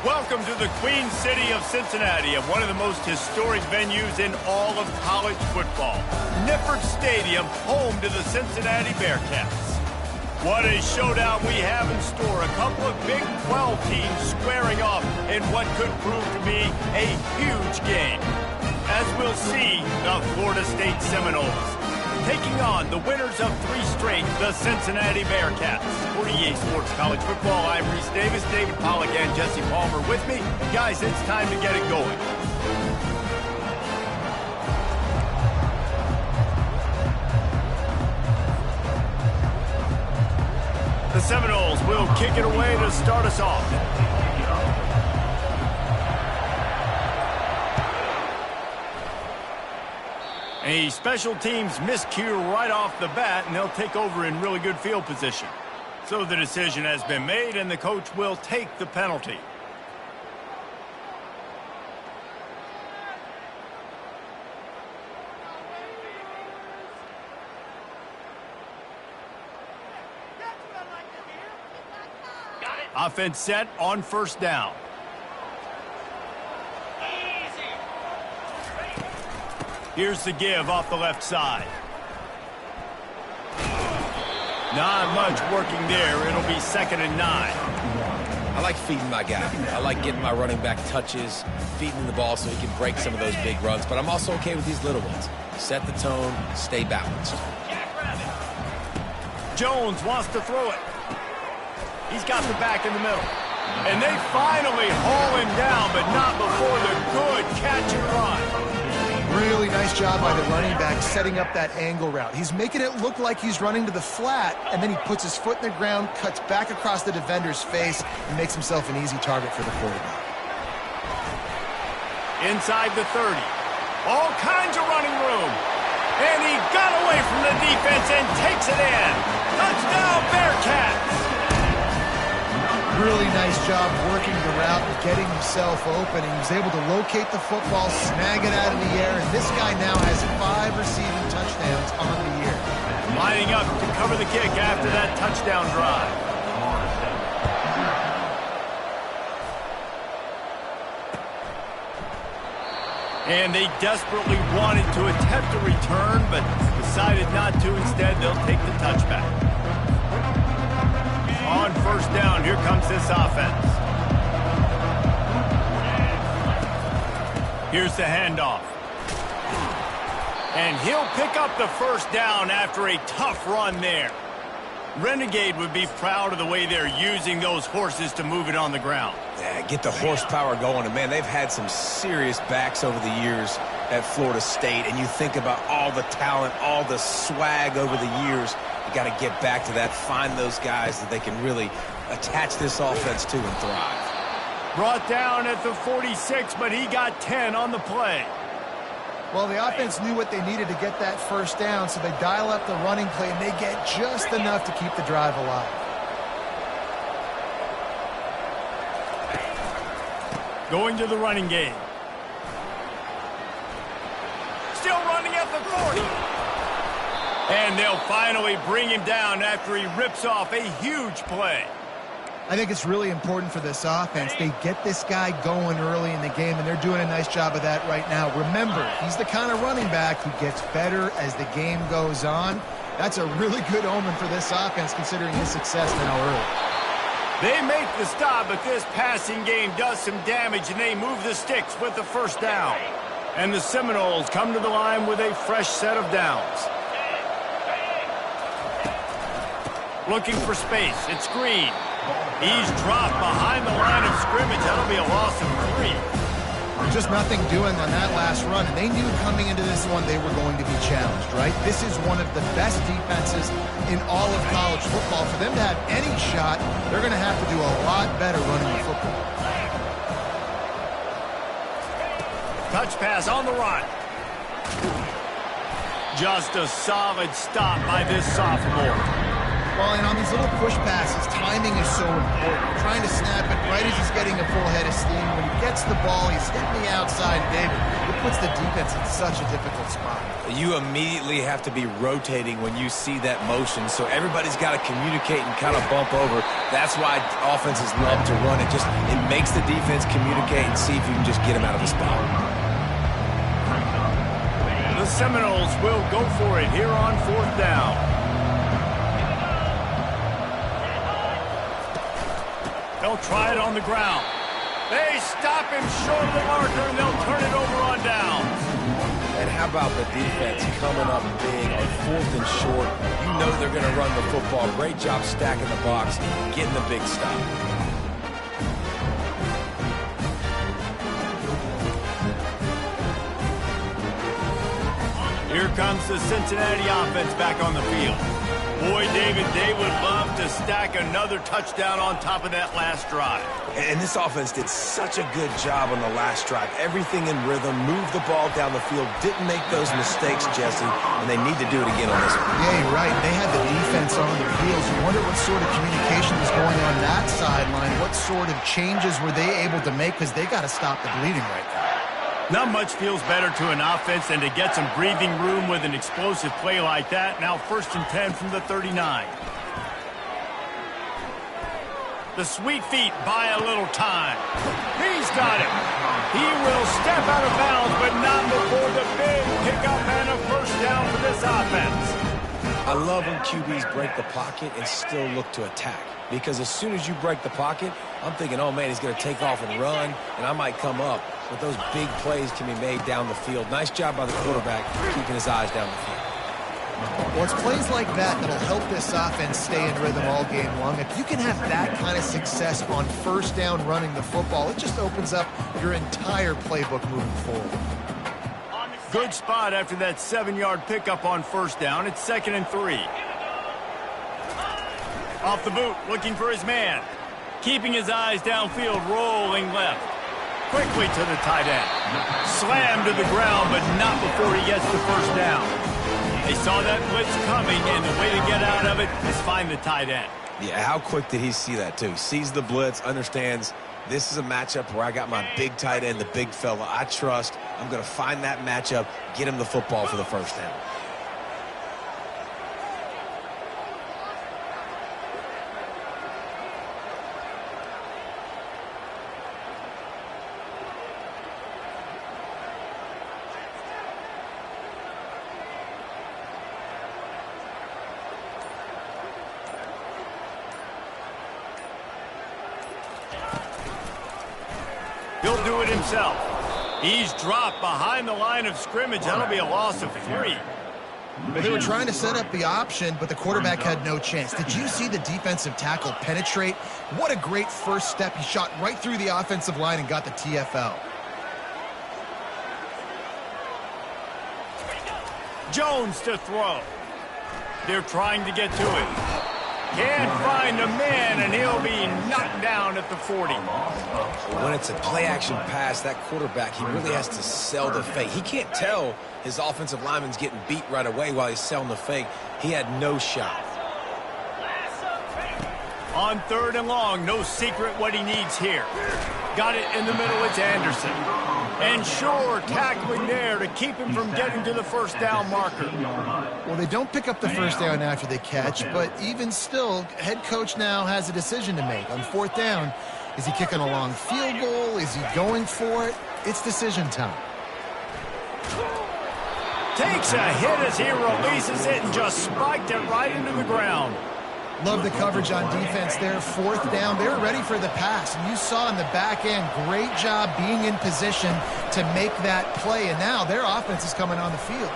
Welcome to the Queen City of Cincinnati, and one of the most historic venues in all of college football. Nippert Stadium, home to the Cincinnati Bearcats. What a showdown we have in store. A couple of Big 12 teams squaring off in what could prove to be a huge game. As we'll see, the Florida State Seminoles taking on the winners of 3 straight, the Cincinnati Bearcats. For EA Sports College Football, I'm Reese Davis, David Pollack, and Jesse Palmer with me. Guys, it's time to get it going. The Seminoles will kick it away to start us off. A special teams miscue right off the bat, and they'll take over in really good field position. So the decision has been made, and the coach will take the penalty. Offense set on first down. Here's the give off the left side. Not much working there. It'll be 2nd and 9. I like feeding my guy. I like getting my running back touches, feeding him the ball so he can break some of those big runs. But I'm also okay with these little ones. Set the tone, stay balanced. Jones wants to throw it. He's got the back in the middle. And they finally haul him down, but not before the good catch and run. Really nice job by the running back setting up that angle route. He's making it look like he's running to the flat, and then he puts his foot in the ground, cuts back across the defender's face, and makes himself an easy target for the quarterback. Inside the 30. All kinds of running room. And he got away from the defense and takes it in. Touchdown, Bearcats! Really nice job working the route and getting himself open. He was able to locate the football, snag it out of the air, and this guy now has 5 receiving touchdowns on the year. Lining up to cover the kick after that touchdown drive. And they desperately wanted to attempt a return, but decided not to. Instead, they'll take the touchback. On first down, here comes this offense. Here's the handoff. And he'll pick up the first down after a tough run there. Renegade would be proud of the way they're using those horses to move it on the ground. Yeah, get the horsepower going. And, man, they've had some serious backs over the years at Florida State. And you think about all the talent, all the swag over the years. You got to get back to that, find those guys that they can really attach this offense to and thrive. Brought down at the 46, but he got 10 on the play. Well, the offense knew what they needed to get that first down, so they dial up the running play, and they get just enough to keep the drive alive. Going to the running game. Still running at the 40. And they'll finally bring him down after he rips off a huge play. I think it's really important for this offense. They get this guy going early in the game, and they're doing a nice job of that right now. Remember, he's the kind of running back who gets better as the game goes on. That's a really good omen for this offense, considering his success now early. They make the stop, but this passing game does some damage, and they move the sticks with the first down. And the Seminoles come to the line with a fresh set of downs. Looking for space. It's Green. He's dropped behind the line of scrimmage. That'll be a loss of 3. Just nothing doing on that last run, and they knew coming into this one they were going to be challenged, right? This is one of the best defenses in all of college football. For them to have any shot, they're going to have to do a lot better running the football. Touch pass on the run. Just a solid stop by this sophomore. Well, and on these little push passes, timing is so important. Trying to snap it right as he's getting a full head of steam. When he gets the ball, he's hitting the outside, David. It puts the defense in such a difficult spot. You immediately have to be rotating when you see that motion, so everybody's got to communicate and kind of bump over. That's why offenses love to run it. It makes the defense communicate and see if you can just get them out of the spot. The Seminoles will go for it here on 4th down. They'll try it on the ground. They stop him short of the marker, and they'll turn it over on down. And how about the defense coming up big on 4th and short? You know they're going to run the football. Great job stacking the box, getting the big stop. Here comes the Cincinnati offense back on the field. Boy, David, they would love to stack another touchdown on top of that last drive. And this offense did such a good job on the last drive. Everything in rhythm, moved the ball down the field, didn't make those mistakes, Jesse, and they need to do it again on this one. Yeah, you're right. They had the defense on their heels. You wonder what sort of communication was going on that sideline. What sort of changes were they able to make, because they got to stop the bleeding right now. Not much feels better to an offense than to get some breathing room with an explosive play like that. Now 1st and 10 from the 39. The sweet feet buy a little time. He's got it. He will step out of bounds, but not before the big pickup and a 1st down for this offense. I love when QBs break the pocket and still look to attack. Because as soon as you break the pocket, I'm thinking, oh, man, he's going to take off and run, and I might come up. But those big plays can be made down the field. Nice job by the quarterback keeping his eyes down the field. Well, it's plays like that that'll help this offense stay in rhythm all game long. If you can have that kind of success on 1st down running the football, it just opens up your entire playbook moving forward. Good spot after that 7-yard pickup on 1st down. It's 2nd and 3. Off the boot, looking for his man. Keeping his eyes downfield, rolling left. Quickly to the tight end. Slammed to the ground, but not before he gets the 1st down. They saw that blitz coming, and the way to get out of it is find the tight end. Yeah, how quick did he see that, too? Sees the blitz, understands this is a matchup where I got my big tight end, the big fella I trust. I'm going to find that matchup, get him the football for the 1st down. He'll do it himself. He's dropped behind the line of scrimmage. That'll be a loss of 3. Well, they were trying to set up the option, but the quarterback had no chance. Did you see the defensive tackle penetrate? What a great 1st step. He shot right through the offensive line and got the TFL. Jones to throw. They're trying to get to it. Can't find a man, and he'll be knocked down at the 40. When it's a play-action pass, that quarterback, he really has to sell the fake. He can't tell his offensive lineman's getting beat right away while he's selling the fake. He had no shot. On 3rd and long, no secret what he needs here. Got it in the middle, it's Anderson. And sure, tackling there to keep him from getting to the 1st down marker. Well, they don't pick up the 1st down after they catch, but even still, head coach now has a decision to make. On 4th down, is he kicking a long field goal? Is he going for it? It's decision time. Takes a hit as he releases it and just spiked it right into the ground. Love the coverage on defense there. 4th down, they're ready for the pass. And you saw in the back end, great job being in position to make that play. And now their offense is coming on the field.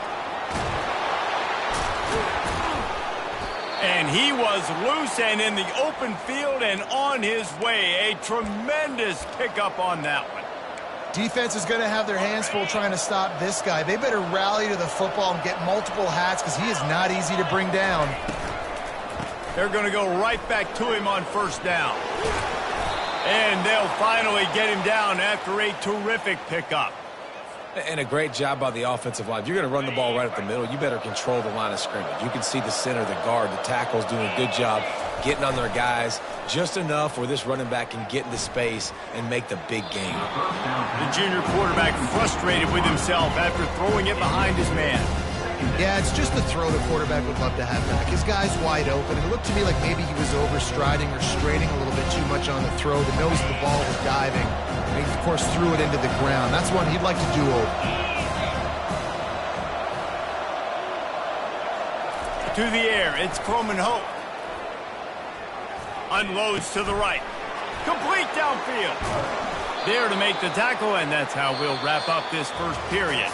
And he was loose and in the open field and on his way. A tremendous pickup on that one. Defense is going to have their hands full trying to stop this guy. They better rally to the football and get multiple hats because he is not easy to bring down. They're going to go right back to him on 1st down. And they'll finally get him down after a terrific pickup. And a great job by the offensive line. If you're going to run the ball right up the middle, you better control the line of scrimmage. You can see the center, the guard, the tackles doing a good job getting on their guys just enough where this running back can get into space and make the big game. The junior quarterback frustrated with himself after throwing it behind his man. Yeah, it's just the throw the quarterback would love to have back. His guy's wide open. It looked to me like maybe he was overstriding or straining a little bit too much on the throw. The nose of the ball was diving. And he, of course, threw it into the ground. That's one he'd like to do over. To the air, it's Coleman Hope. Unloads to the right. Complete downfield. There to make the tackle, and that's how we'll wrap up this first period.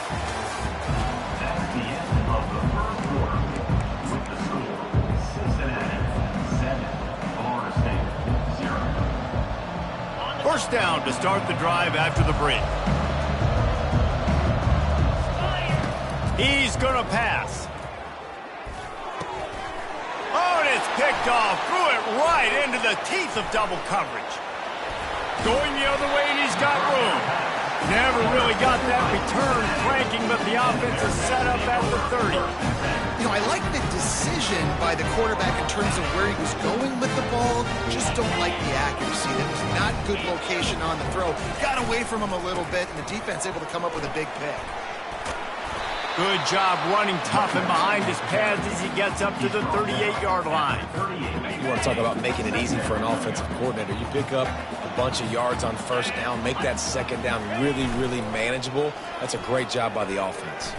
That's the end of the first quarter. With the score, Cincinnati 7, Florida State 0. First down to start the drive after the break. He's going to pass. Oh, and it's picked off. Threw it right into the teeth of double coverage. Going the other way, and he's got room. Never really got that return cranking, but the offense is set up at the 30. You know, I like the decision by the quarterback in terms of where he was going with the ball. Just don't like the accuracy. That was not good location on the throw. Got away from him a little bit, and the defense able to come up with a big pick. Good job running tough and behind his pads as he gets up to the 38-yard line. You want to talk about making it easy for an offensive coordinator. You pick up a bunch of yards on first down, make that second down really, really manageable. That's a great job by the offense.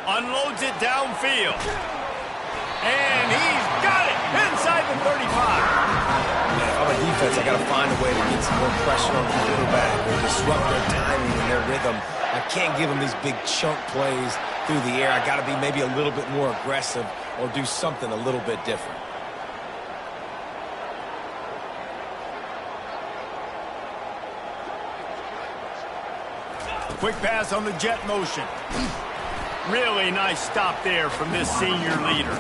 Unloads it downfield. And he's got it inside the 35. Man, if I'm a defense, I got to find a way to get some more pressure on the quarterback or disrupt their timing and their rhythm. I can't give them these big chunk plays through the air. I got to be maybe a little bit more aggressive or do something a little bit different. Quick pass on the jet motion. Really nice stop there from this senior leader.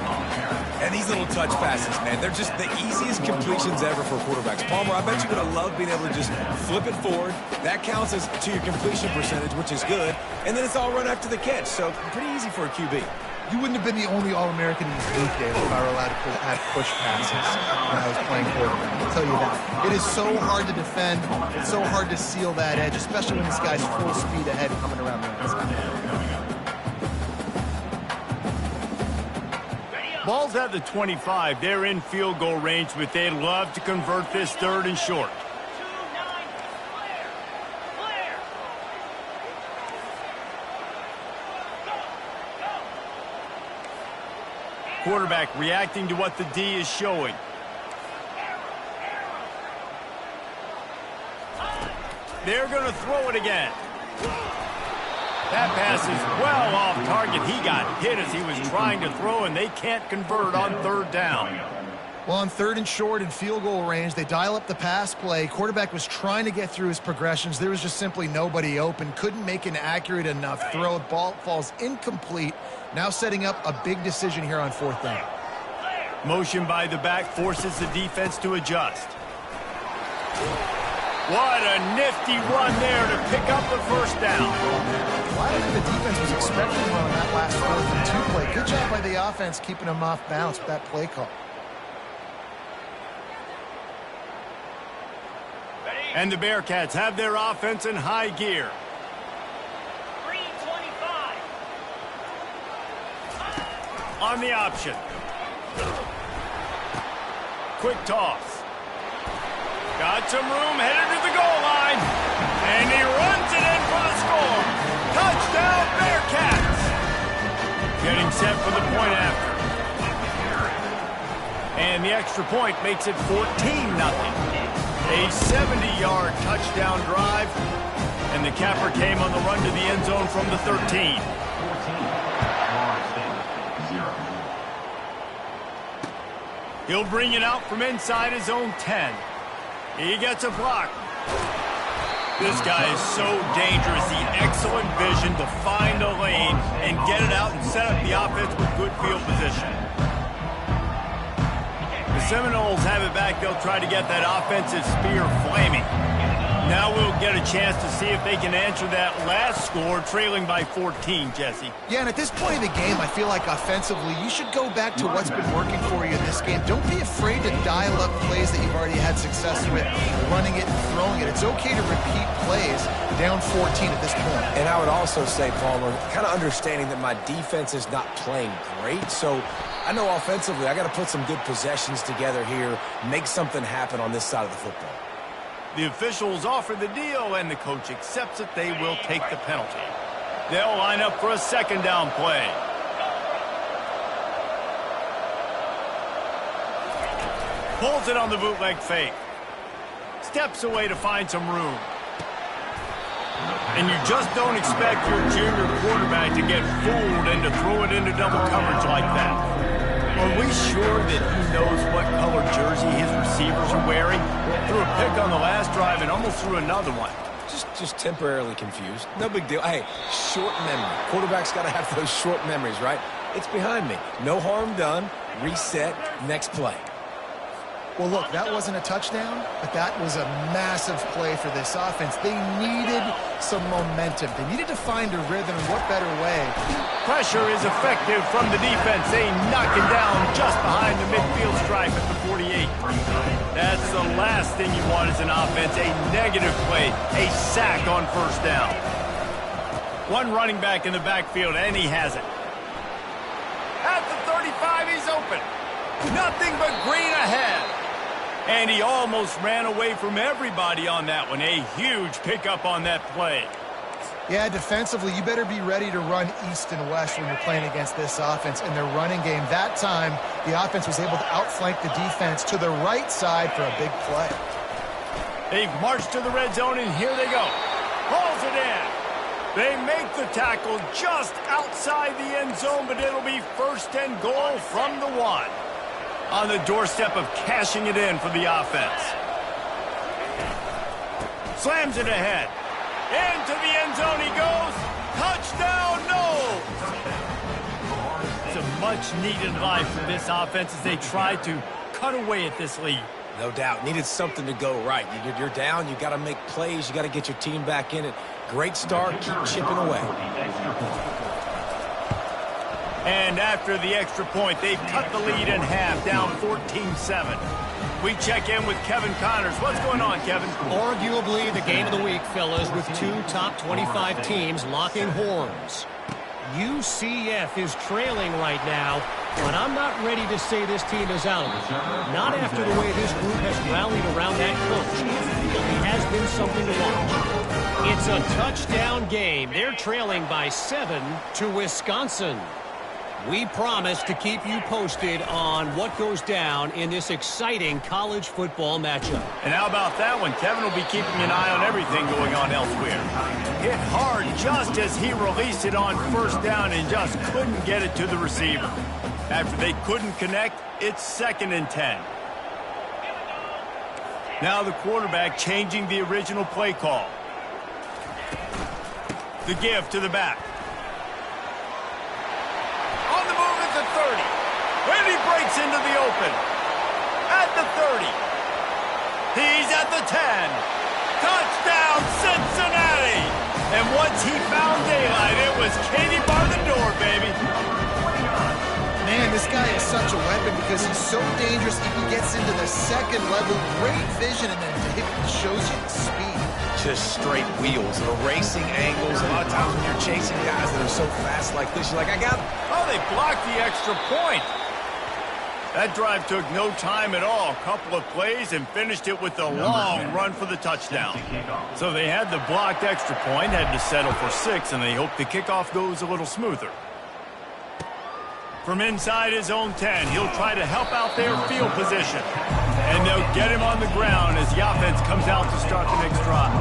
And these little touch passes, man, they're just the easiest completions ever for quarterbacks. Palmer, I bet you would have loved being able to just flip it forward. That counts as to your completion percentage, which is good. And then it's all run after the catch, so pretty easy for a QB. You wouldn't have been the only All-American in this booth, Dave, if I were allowed to add push passes when I was playing quarterback. I'll tell you that. It is so hard to defend. It's so hard to seal that edge, especially when this guy's full speed ahead coming around the outside. Ball's at the 25. They're in field goal range, but they'd love to convert this third and short. Quarterback reacting to what the D is showing. They're going to throw it again. That pass is well off target. He got hit as he was trying to throw, and they can't convert on third down. Well, on third and short in field goal range, they dial up the pass play. Quarterback was trying to get through his progressions. There was just simply nobody open. Couldn't make an accurate enough throw. Ball falls incomplete. Now setting up a big decision here on fourth down. Motion by the back forces the defense to adjust. What a nifty run there to pick up the first down. Well, I don't think the defense was expecting one on that last 4th and 2 play. Good job by the offense keeping them off balance with that play call. And the Bearcats have their offense in high gear. 325. On the option. Quick toss. Got some room, headed to the goal line. And he runs it in for the score. Touchdown, Bearcats. Getting set for the point after. And the extra point makes it 14-0. A 70-yard touchdown drive. And the capper came on the run to the end zone from the 13. He'll bring it out from inside his own 10. He gets a block. This guy is so dangerous. The excellent vision to find a lane and get it out and set up the offense with good field position. The Seminoles have it back. They'll try to get that offensive spear flaming. Now we'll get a chance to see if they can answer that last score, trailing by 14, Jesse. Yeah, and at this point of the game, I feel like offensively, you should go back to what's been working for you in this game. Don't be afraid to dial up plays that you've already had success with, running it and throwing it. It's okay to repeat plays down 14 at this point. And I would also say, Palmer, kind of understanding that my defense is not playing great, so I know offensively I got to put some good possessions together here, make something happen on this side of the football. The officials offer the deal, and the coach accepts it. They will take the penalty. They'll line up for a second down play. Pulls it on the bootleg fake. Steps away to find some room. And you just don't expect your junior quarterback to get fooled and to throw it into double coverage like that. Are we sure that he knows what color jersey his receivers are wearing? Threw a pick on the last drive and almost threw another one. Just temporarily confused. No big deal. Hey, short memory. Quarterback's got to have those short memories, right? It's behind me. No harm done. Reset. Next play. Well, look, that wasn't a touchdown, but that was a massive play for this offense. They needed some momentum. They needed to find a rhythm, and what better way? Pressure is effective from the defense. They knock him down just behind the midfield stripe at the 48. That's the last thing you want as an offense, a negative play, a sack on first down. One running back in the backfield, and he has it. At the 35, he's open. Nothing but green ahead. And he almost ran away from everybody on that one. A huge pickup on that play. Yeah, defensively, you better be ready to run east and west when you're playing against this offense. In their running game, that time, the offense was able to outflank the defense to the right side for a big play. They've marched to the red zone, and here they go. Hauls it in. They make the tackle just outside the end zone, but it'll be first and goal from the 1. On the doorstep of cashing it in for the offense. Slams it ahead. Into the end zone he goes. Touchdown, no! It's a much-needed life for this offense as they try to cut away at this lead. No doubt. Needed something to go right. You're down. You got to make plays. You got to get your team back in it. Great start. Keep chipping away. And after the extra point, they've cut the lead in half, down 14-7. We check in with Kevin Connors. What's going on, Kevin? Arguably the game of the week, fellas, with two top 25 teams locking horns. UCF is trailing right now, but I'm not ready to say this team is out of it. Not after the way this group has rallied around that coach. It really has been something to watch. It's a touchdown game. They're trailing by 7 to Wisconsin. We promise to keep you posted on what goes down in this exciting college football matchup. And how about that one? Kevin will be keeping an eye on everything going on elsewhere. Hit hard just as he released it on first down and just couldn't get it to the receiver. After they couldn't connect, it's 2nd and 10. Now the quarterback changing the original play call. The give to the back. The 30, and he breaks into the open. At the 30, he's at the 10. Touchdown, Cincinnati! And once he found daylight, it was Katie bar the door, baby. Man, this guy is such a weapon because he's so dangerous. He gets into the second level, great vision, and then it shows you the speed. Just straight wheels, erasing angles. A lot of times when you're chasing guys that are so fast like this, you're like, I got him. Oh, they blocked the extra point. That drive took no time at all. A couple of plays and finished it with a long run for the touchdown. So they had the blocked extra point, had to settle for 6, and they hope the kickoff goes a little smoother. From inside his own 10, he'll try to help out their field position. And they'll get him on the ground as the offense comes out to start the next drive.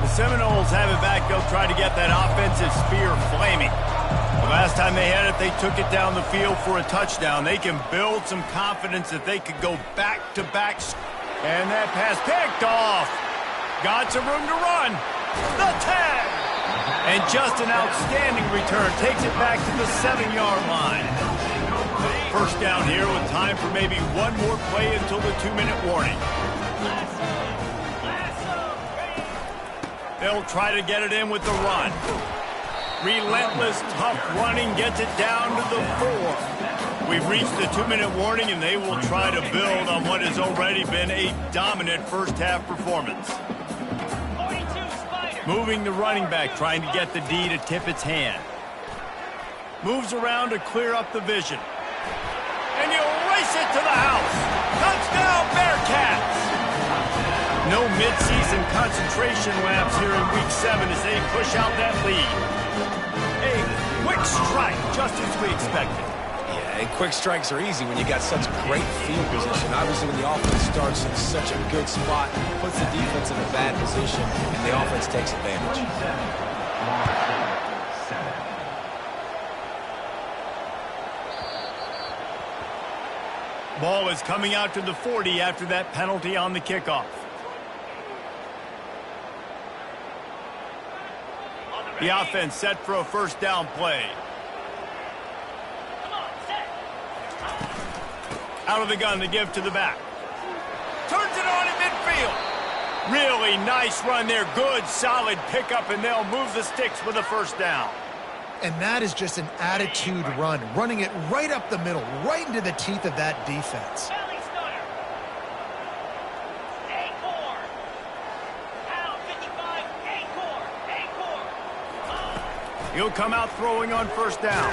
The Seminoles have it back. They'll try to get that offensive spear flaming. The last time they had it, they took it down the field for a touchdown. They can build some confidence that they could go back-to-back. And that pass picked off. Got some room to run. The 10. And just an outstanding return. Takes it back to the 7-yard line. First down here with time for maybe one more play until the 2-minute warning. They'll try to get it in with the run. Relentless, tough running gets it down to the 4. We've reached the 2-minute warning, and they will try to build on what has already been a dominant first-half performance. Moving the running back, trying to get the D to tip its hand. Moves around to clear up the vision. And you'll race it to the house. Touchdown, Bearcats! No mid-season concentration laps here in Week 7 as they push out that lead. A quick strike, just as we expected. Yeah, and quick strikes are easy when you got such great field position. Obviously, when the offense starts in such a good spot, puts the defense in a bad position, and the offense takes advantage. Ball is coming out to the 40 after that penalty on the kickoff. The offense set for a first down play. Out of the gun to give to the back. Turns it on in midfield. Really nice run there. Good, solid pickup, and they'll move the sticks with a first down. And that is just an attitude run, running it right up the middle, right into the teeth of that defense. He'll come out throwing on first down.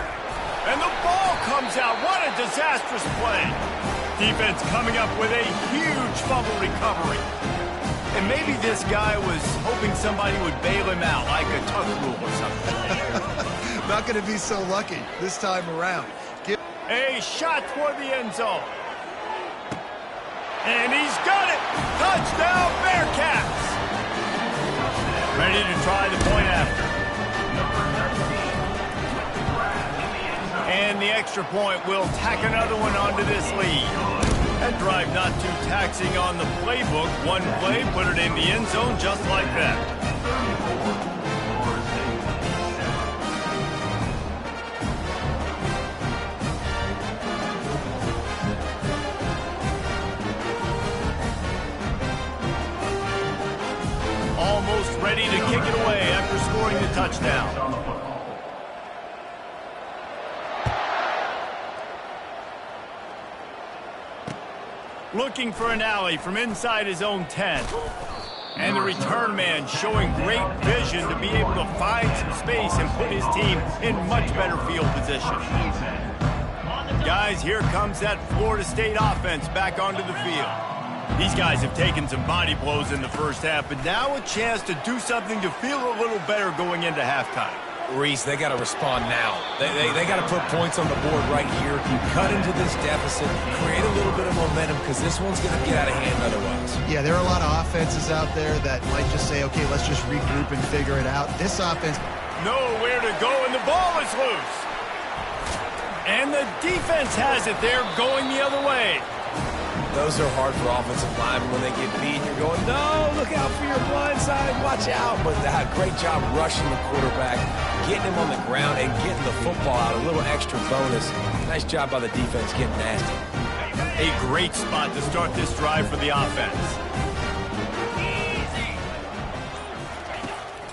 And the ball comes out. What a disastrous play. Defense coming up with a huge fumble recovery. And maybe this guy was hoping somebody would bail him out, like a tuck rule or something. Not going to be so lucky this time around. A shot toward the end zone. And he's got it. Touchdown, Bearcats. Ready to try the point after. And the extra point will tack another one onto this lead. That drive not too taxing on the playbook. One play, put it in the end zone just like that. Almost ready to kick it away after scoring the touchdown. Looking for an alley from inside his own 10. And the return man showing great vision to be able to find some space and put his team in much better field position. Guys, here comes that Florida State offense back onto the field. These guys have taken some body blows in the first half, but now a chance to do something to feel a little better going into halftime. Reese, they got to respond now. They got to put points on the board right here, cut into this deficit, create a little bit of momentum, because this one's going to get out of hand otherwise. Yeah, there are a lot of offenses out there that might just say, okay, let's just regroup and figure it out. This offense... Nowhere to go, and the ball is loose. And the defense has it there, going the other way. Those are hard for offensive linemen when they get beat. You're going, no, look out for your blind side, watch out. But great job rushing the quarterback, getting him on the ground, and getting the football out. A little extra bonus. Nice job by the defense getting nasty. A great spot to start this drive for the offense.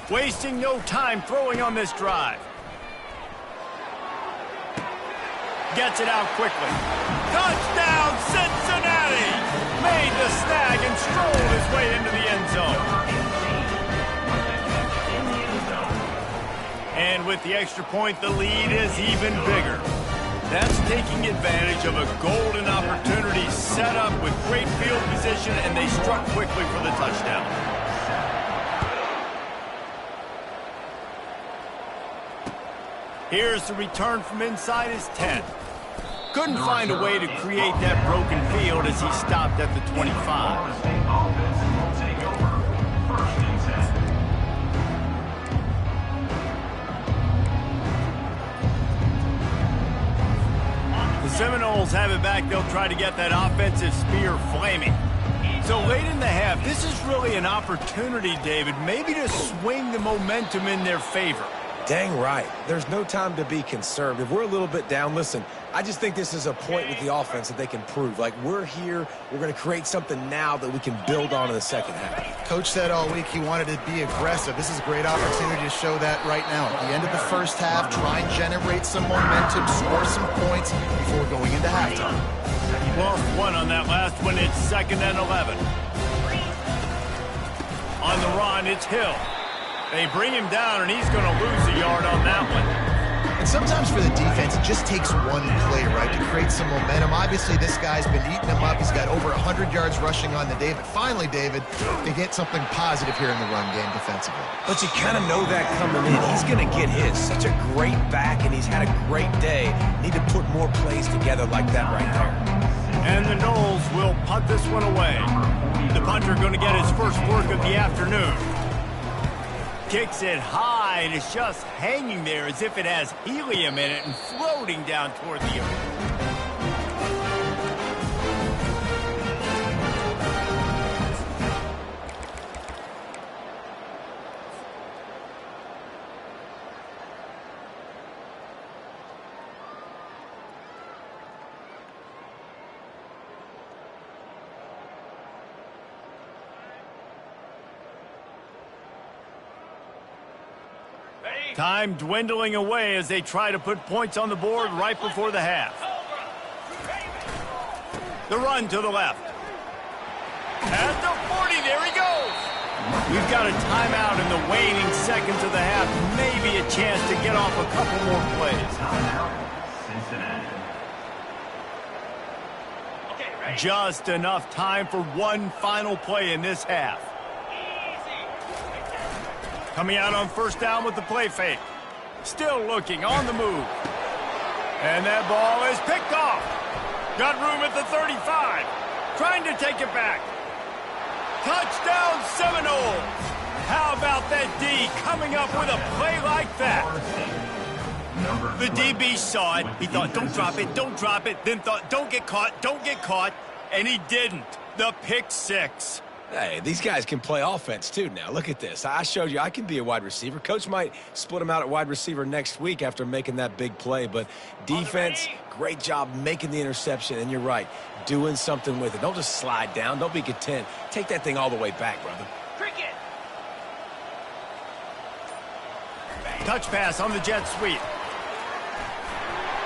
Wasting no time throwing on this drive. Gets it out quickly. Touchdown, Cincinnati! Made the snag and strolled his way into the end zone. And with the extra point, the lead is even bigger. That's taking advantage of a golden opportunity set up with great field position, and they struck quickly for the touchdown. Here's the return from inside his 10. Couldn't find a way to create that broken field as he stopped at the 25. The Seminoles have it back. They'll try to get that offensive spear flaming. So late in the half, this is really an opportunity, David, maybe to swing the momentum in their favor. Dang right. There's no time to be conservative. We're a little bit down. Listen, I just think this is a point with the offense that they can prove. Like, we're here. We're going to create something now that we can build on in the second half. Coach said all week he wanted to be aggressive. This is a great opportunity to show that right now. At the end of the first half, try and generate some momentum, score some points before going into halftime. Lost one on that last one. It's 2nd and 11. On the run, it's Hill. They bring him down, and he's going to lose a yard on that one. And sometimes for the defense, it just takes one play, right, to create some momentum. Obviously, this guy's been eating him up. He's got over 100 yards rushing on the day. But finally, David, they get something positive here in the run game defensively. But you kind of know that coming in. He's going to get his. Such a great back, and he's had a great day. Need to put more plays together like that right there. And the Knowles will punt this one away. The punter going to get his first work of the afternoon. Kicks it high, and it's just hanging there as if it has helium in it and floating down toward the earth. Time dwindling away as they try to put points on the board right before the half. The run to the left. At the 40, there he goes. We've got a timeout in the waning seconds of the half. Maybe a chance to get off a couple more plays. Just enough time for one final play in this half. Coming out on first down with the play fake. Still looking on the move. And that ball is picked off. Got room at the 35. Trying to take it back. Touchdown Seminoles. How about that D coming up with a play like that? The DB saw it. He thought, don't drop it, don't drop it. Then thought, don't get caught, don't get caught. And he didn't. The pick six. Hey, these guys can play offense, too, now. Look at this. I showed you I can be a wide receiver. Coach might split him out at wide receiver next week after making that big play. But defense, great job making the interception. And you're right, doing something with it. Don't just slide down. Don't be content. Take that thing all the way back, brother. Cricket. Touch pass on the jet sweep.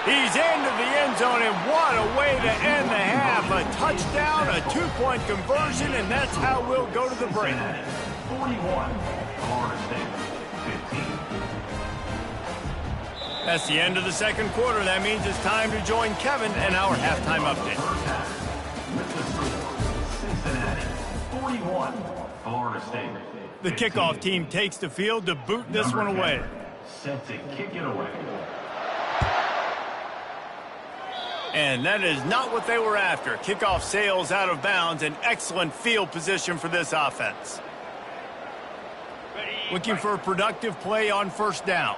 He's into the end zone, and what a way to end the half. A touchdown, a two-point conversion, and that's how we'll go to the break. 41, Florida State, 15. That's the end of the second quarter. That means it's time to join Kevin and our halftime update. With the score, Cincinnati, 41, Florida State, 15. The kickoff team takes the field to boot this one away. Set to kick it away. And that is not what they were after. Kickoff sails out of bounds. An excellent field position for this offense. Looking for a productive play on first down.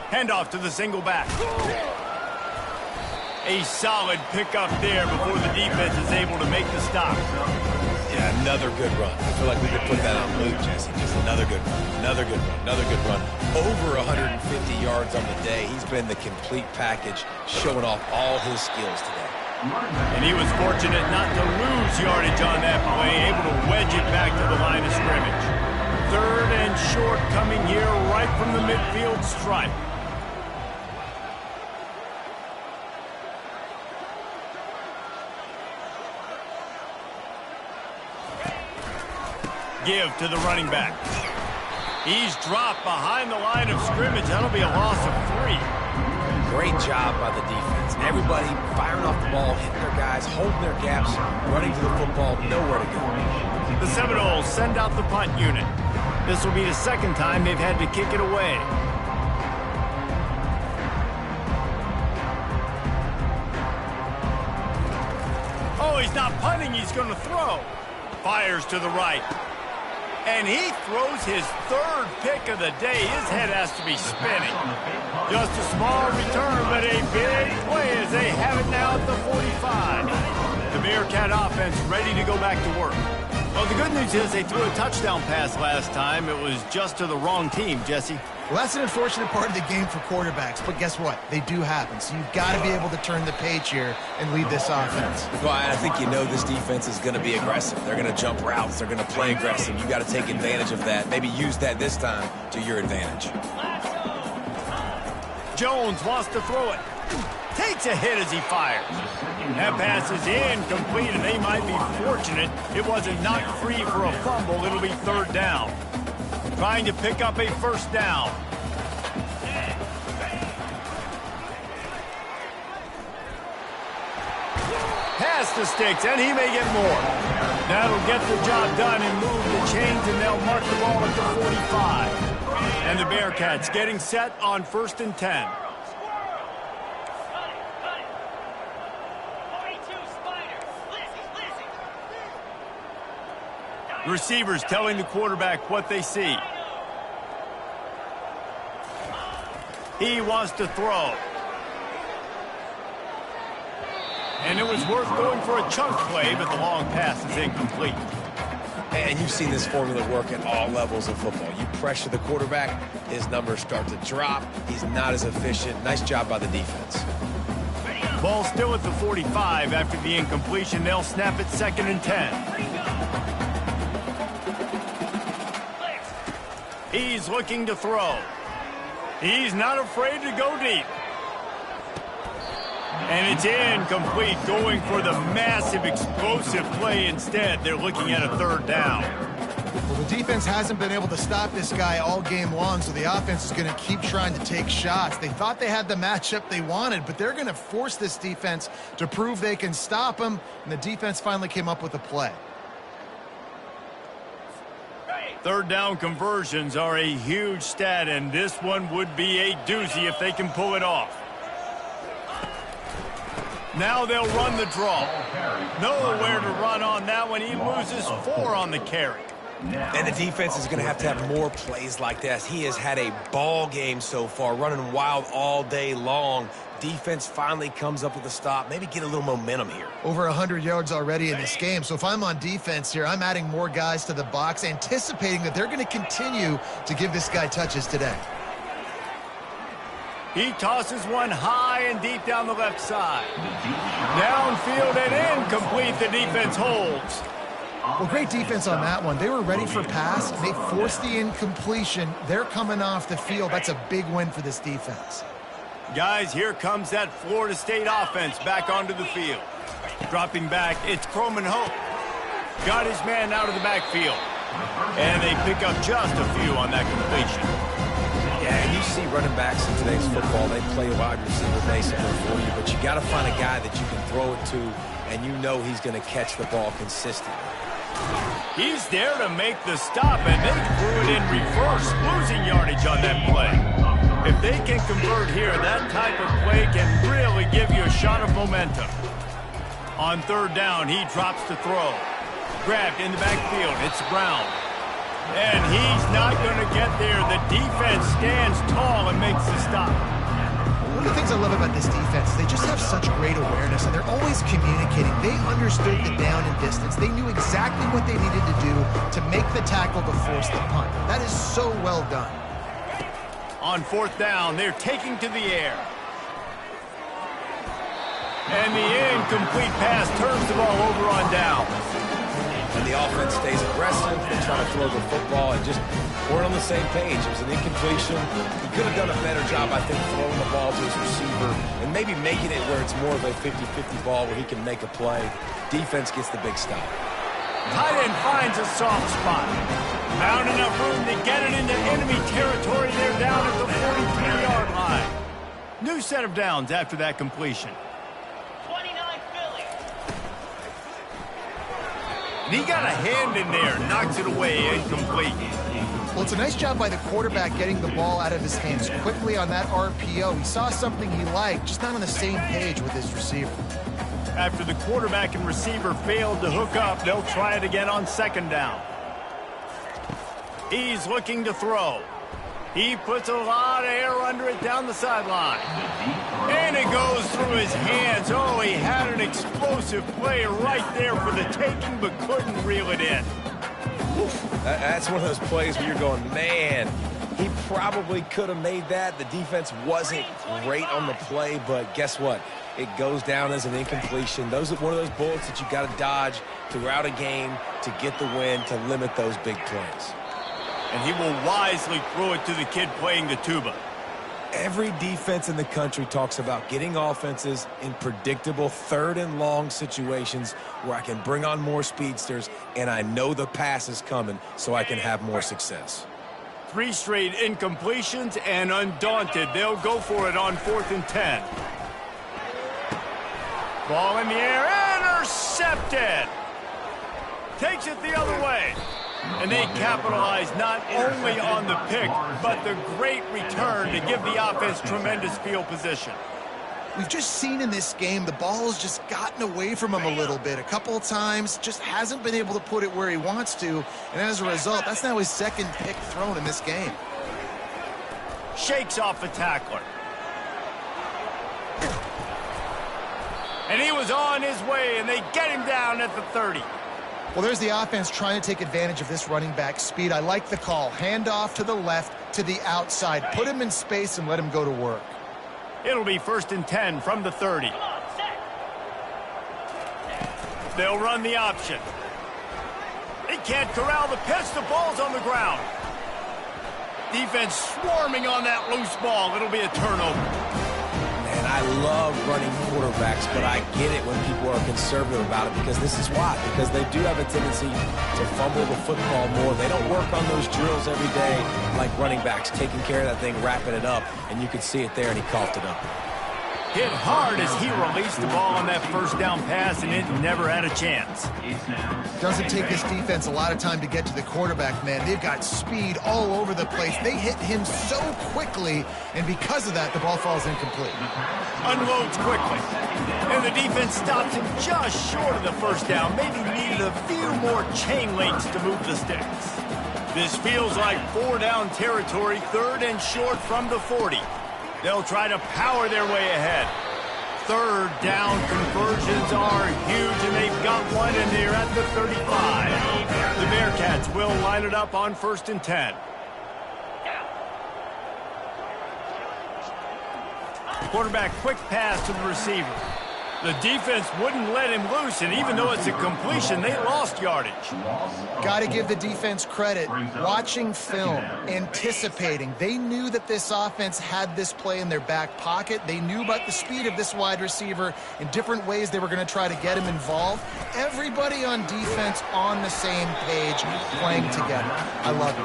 Handoff to the single back. A solid pickup there before the defense is able to make the stop. Yeah, another good run. I feel like we could put that on loop, Jesse. Just another good run, another good run, another good run. Over 150 yards on the day. He's been the complete package, showing off all his skills today. And he was fortunate not to lose yardage on that play, able to wedge it back to the line of scrimmage. 3rd and short coming here right from the midfield stripe. Give to the running back. He's dropped behind the line of scrimmage. That'll be a loss of 3. Great job by the defense. Everybody firing off the ball, hitting their guys, holding their gaps, running to the football, nowhere to go. The Seminoles send out the punt unit. This will be the second time they've had to kick it away. Oh, he's not punting. He's going to throw. Fires to the right. And he throws his 3rd pick of the day. His head has to be spinning. Just a small return, but a big play as they have it now at the 45. The Bears Bearcat offense ready to go back to work. Well, the good news is they threw a touchdown pass last time. It was just to the wrong team, Jesse. Well, that's an unfortunate part of the game for quarterbacks, but guess what? They do happen, so you've got to be able to turn the page here and lead this offense. Well, I think you know this defense is going to be aggressive. They're going to jump routes. They're going to play aggressive. You got to take advantage of that. Maybe use that this time to your advantage. Jones wants to throw it. Takes a hit as he fires. That pass is incomplete, and they might be fortunate it wasn't knocked free for a fumble. It'll be third down. Trying to pick up a first down. Pass the sticks, and he may get more. That'll get the job done and move the chains, and they'll mark the ball at the 45. And the Bearcats getting set on 1st and 10. Receivers telling the quarterback what they see. He wants to throw. And it was worth going for a chunk play, but the long pass is incomplete. And you've seen this formula work at all levels of football. You pressure the quarterback, his numbers start to drop. He's not as efficient. Nice job by the defense. Ball still at the 45 after the incompletion. They'll snap it 2nd and 10. He's looking to throw. He's not afraid to go deep. And it's incomplete, going for the massive explosive play instead. They're looking at a 3rd down. Well, the defense hasn't been able to stop this guy all game long, so the offense is going to keep trying to take shots. They thought they had the matchup they wanted, but they're going to force this defense to prove they can stop him, and the defense finally came up with a play. 3rd down conversions are a huge stat, and this one would be a doozy if they can pull it off. Now they'll run the draw. Nowhere to run on that one. He loses 4 on the carry. And the defense is going to have more plays like this. He has had a ball game so far, running wild all day long. Defense finally comes up with a stop. Maybe get a little momentum here. Over 100 yards already in this game. So if I'm on defense here, I'm adding more guys to the box, anticipating that they're going to continue to give this guy touches today. He tosses one high and deep down the left side. Downfield and incomplete. The defense holds. Well, great defense on that one. They were ready for pass. They forced the incompletion. They're coming off the field. That's a big win for this defense. Guys, here comes that Florida State offense back onto the field. Dropping back, it's Croman Hope. Got his man out of the backfield. And they pick up just a few on that completion. Yeah, and you see running backs in today's football, they play wide receiver basically for you, but you got to find a guy that you can throw it to, and you know he's going to catch the ball consistently. He's there to make the stop, and they threw it in reverse, losing yardage on that play. If they can convert here, that type of play can really give you a shot of momentum. On 3rd down, he drops to throw. Grabbed in the backfield, it's Brown. And he's not going to get there. The defense stands tall and makes the stop. One of the things I love about this defense, they just have such great awareness, and they're always communicating. They understood the down and distance. They knew exactly what they needed to do to make the tackle to force the punt. That is so well done. On 4th down, they're taking to the air. And the incomplete pass turns the ball over on down. And the offense stays aggressive. They try to throw the football and just weren't on the same page. It was an incompletion. He could have done a better job, I think, throwing the ball to his receiver and maybe making it where it's more of a 50-50 ball where he can make a play. Defense gets the big stop. Tight end finds a soft spot. Found enough room to get it into enemy territory. They're down at the 43-yard line. New set of downs after that completion. 29 Philly. And he got a hand in there, knocks it away, incomplete. Well, it's a nice job by the quarterback getting the ball out of his hands quickly on that RPO. He saw something he liked, just not on the same page with his receiver. After the quarterback and receiver failed to hook up, they'll try it again on 2nd down. He's looking to throw. He puts a lot of air under it down the sideline. And it goes through his hands. Oh, he had an explosive play right there for the taking, but couldn't reel it in. That's one of those plays where you're going, man, he probably could have made that. The defense wasn't great on the play, but guess what? It goes down as an incompletion. Those are one of those bullets that you got to dodge throughout a game to get the win, to limit those big plays. And he will wisely throw it to the kid playing the tuba. Every defense in the country talks about getting offenses in predictable third and long situations where I can bring on more speedsters and I know the pass is coming so I can have more success. 3 straight incompletions, and undaunted, they'll go for it on 4th and 10. Ball in the air, intercepted. Takes it the other way. And they capitalize not only on the pick, but the great return to give the offense tremendous field position. We've just seen in this game the ball has just gotten away from him a little bit. A couple of times, just hasn't been able to put it where he wants to. And as a result, that's now his 2nd pick thrown in this game. Shakes off the tackler. And he was on his way, and they get him down at the 30. Well, there's the offense trying to take advantage of this running back speed. I like the call. Hand off to the left, to the outside. Put him in space and let him go to work. It'll be 1st and 10 from the 30. They'll run the option. They can't corral the pitch. The ball's on the ground. Defense swarming on that loose ball. It'll be a turnover. And I love running quarterbacks, but I get it when people are conservative about it, because this is why. Because they do have a tendency to fumble the football more. They don't work on those drills every day like running backs, taking care of that thing, wrapping it up, and you could see it there, and he coughed it up. Hit hard as he released the ball on that 1st down pass, and it never had a chance. Doesn't take this defense a lot of time to get to the quarterback, man. They've got speed all over the place. They hit him so quickly, and because of that, the ball falls incomplete. Unloads quickly, and the defense stops him just short of the 1st down. Maybe needed a few more chain links to move the sticks. This feels like 4-down territory, 3rd and short from the 40. They'll try to power their way ahead. 3rd down conversions are huge, and they've got one, and they're at the 35. The Bearcats will line it up on 1st and 10. Quarterback quick pass to the receiver. The defense wouldn't let him loose, and even though it's a completion, they lost yardage. Got to give the defense credit. Watching film, anticipating. They knew that this offense had this play in their back pocket. They knew about the speed of this wide receiver in different ways they were going to try to get him involved. Everybody on defense on the same page, playing together. I love it.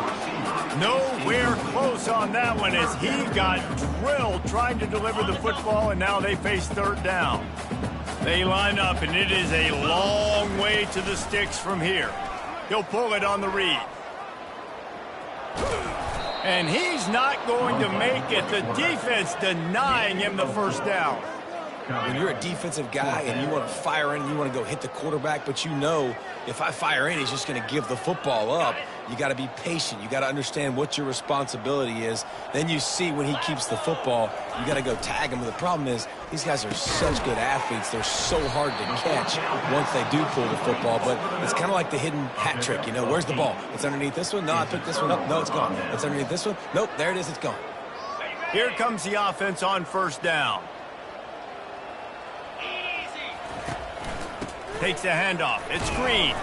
Nowhere close on that one as he got drilled trying to deliver the football, and now they face 3rd down. They line up, and it is a long way to the sticks from here. He'll pull it on the read. And he's not going to make it. The defense denying him the 1st down. When you're a defensive guy and you want to fire in, you want to go hit the quarterback, but you know if I fire in, he's just going to give the football up. You got to be patient. You got to understand what your responsibility is. Then you see when he keeps the football, you got to go tag him. But the problem is these guys are such good athletes. They're so hard to catch once they do pull the football. But it's kind of like the hidden hat trick. You know, where's the ball? It's underneath this one. No, I picked this one up. No, it's gone. It's underneath this one. Nope, there it is. It's gone. Here comes the offense on 1st down. Takes the handoff. It's Green.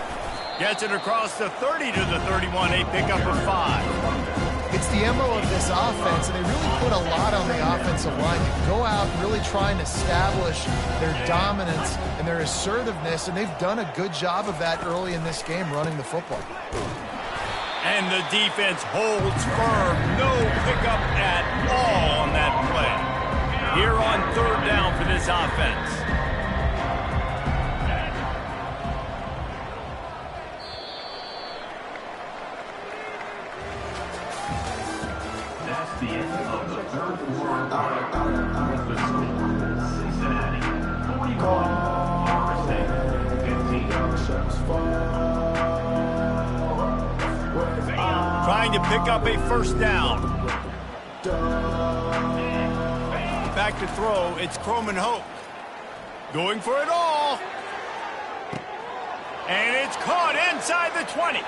Gets it across the 30 to the 31. A pickup of 5. It's the MO of this offense, and they really put a lot on the offensive line to go out and really try and establish their dominance and their assertiveness, and they've done a good job of that early in this game, running the football. And the defense holds firm. No pickup at all on that play. Here on 3rd down for this offense. The end of the 3rd quarter. Cincinnati 41, Florida State 15. Trying to pick up a 1st down. Back to throw, it's Croman Hope. Going for it all. And it's caught inside the 20.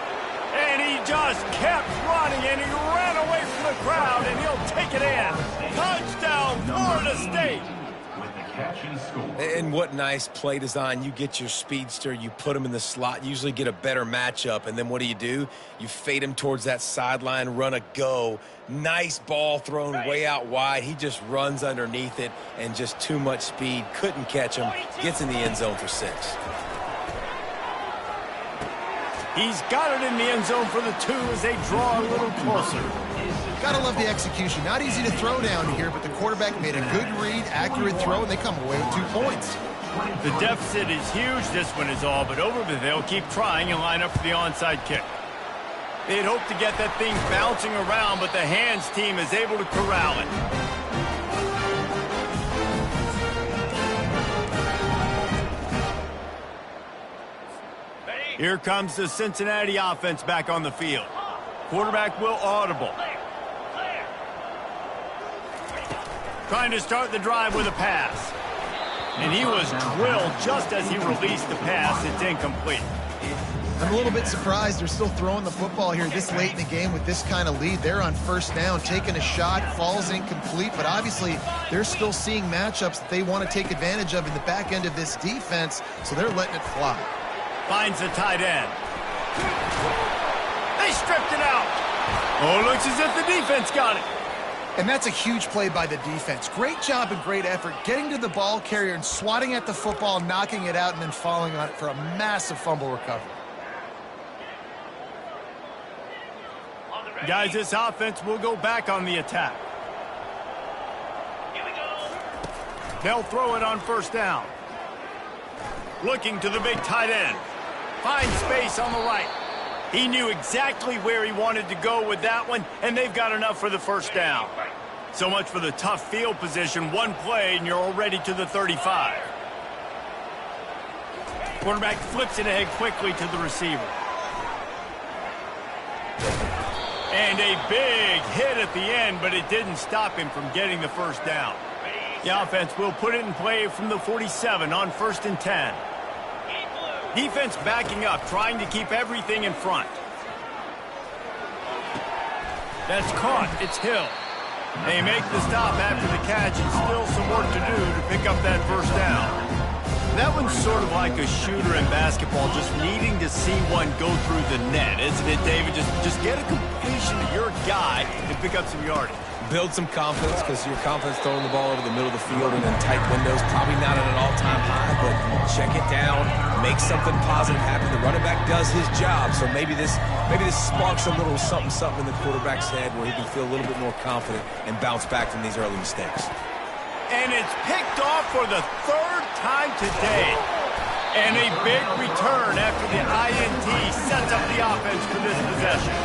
And he just kept running, and he ran away from the crowd, and he'll take it in. Touchdown, Florida State. And what nice play design. You get your speedster, you put him in the slot, usually get a better matchup, and then what do? You fade him towards that sideline, run a go. Nice ball thrown way out wide. He just runs underneath it, and just too much speed. Couldn't catch him. Gets in the end zone for 6. He's got it in the end zone for the 2 as they draw a little closer. Gotta love the execution. Not easy to throw down here, but the quarterback made a good read, accurate throw, and they come away with 2 points. The deficit is huge. This one is all but over, but they'll keep trying and line up for the onside kick. They'd hope to get that thing bouncing around, but the hands team is able to corral it. Here comes the Cincinnati offense back on the field. Quarterback will audible. Trying to start the drive with a pass. And he was drilled just as he released the pass. It's incomplete. I'm a little bit surprised they're still throwing the football here this late in the game with this kind of lead. They're on first down, taking a shot, falls incomplete, but obviously they're still seeing matchups that they want to take advantage of in the back end of this defense, so they're letting it fly. Finds the tight end. They stripped it out. Oh, looks as if the defense got it. And that's a huge play by the defense. Great job and great effort getting to the ball carrier and swatting at the football, knocking it out, and then falling on it for a massive fumble recovery. Guys, this offense will go back on the attack. Here we go. They'll throw it on first down. Looking to the big tight end. Finds space on the right. He knew exactly where he wanted to go with that one, and they've got enough for the first down. So much for the tough field position. One play, and you're already to the 35. Quarterback flips it ahead quickly to the receiver. And a big hit at the end, but it didn't stop him from getting the first down. The offense will put it in play from the 47 on 1st and 10. Defense backing up, trying to keep everything in front. That's caught. It's Hill. They make the stop after the catch, and still some work to do to pick up that first down. That one's sort of like a shooter in basketball, just needing to see one go through the net, isn't it, David? Just get a completion to your guy and pick up some yardage. Build some confidence, because your confidence throwing the ball over the middle of the field and in tight windows, probably not at an all-time high, but check it down, make something positive happen. The running back does his job, so maybe this sparks a little something in the quarterback's head where he can feel a little bit more confident and bounce back from these early mistakes. And it's picked off for the 3rd time today. And a big return after the INT sets up the offense for this possession.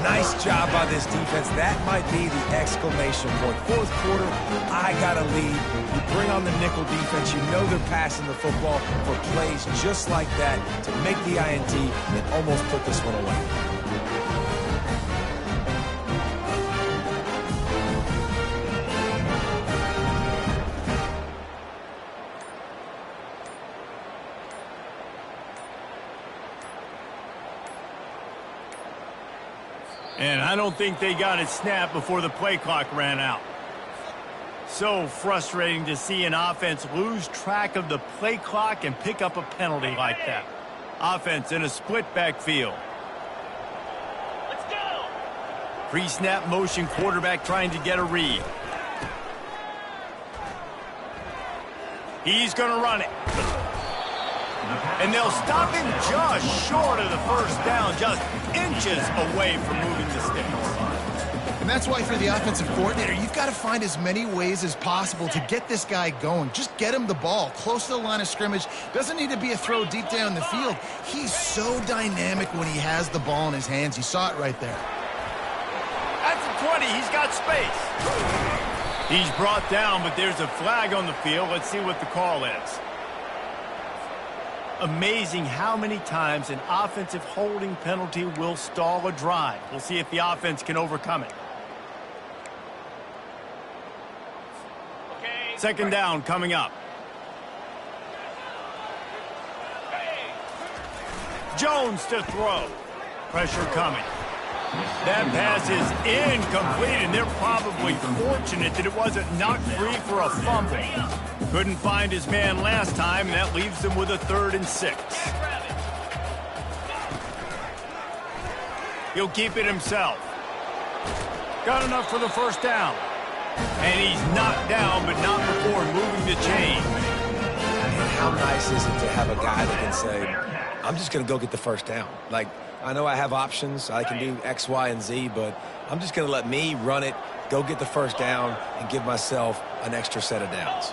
Nice job by this defense. That might be the exclamation point. 4th quarter, I got a lead. You bring on the nickel defense. You know they're passing the football for plays just like that to make the INT and almost put this one away. And I don't think they got it snapped before the play clock ran out. So frustrating to see an offense lose track of the play clock and pick up a penalty like that. Offense in a split backfield. Let's go. Pre-snap motion, quarterback trying to get a read. He's going to run it. And they'll stop him just short of the first down, just inches away from moving the sticks. And that's why for the offensive coordinator, you've got to find as many ways as possible to get this guy going. Just get him the ball close to the line of scrimmage. Doesn't need to be a throw deep down the field. He's so dynamic when he has the ball in his hands. You saw it right there. At the 20, he's got space. He's brought down, but there's a flag on the field. Let's see what the call is. Amazing how many times an offensive holding penalty will stall a drive. We'll see if the offense can overcome it. Second down coming up. Jones to throw. Pressure coming. That pass is incomplete, and they're probably fortunate that it wasn't knocked free for a fumble. Couldn't find his man last time, and that leaves them with a 3rd and 6. He'll keep it himself. Got enough for the first down. And he's knocked down, but not before moving the chain. And how nice is it to have a guy that can say, I'm just going to go get the first down. Like, I know I have options. I can do X, Y, and Z, but I'm just going to let me run it, go get the first down, and give myself an extra set of downs.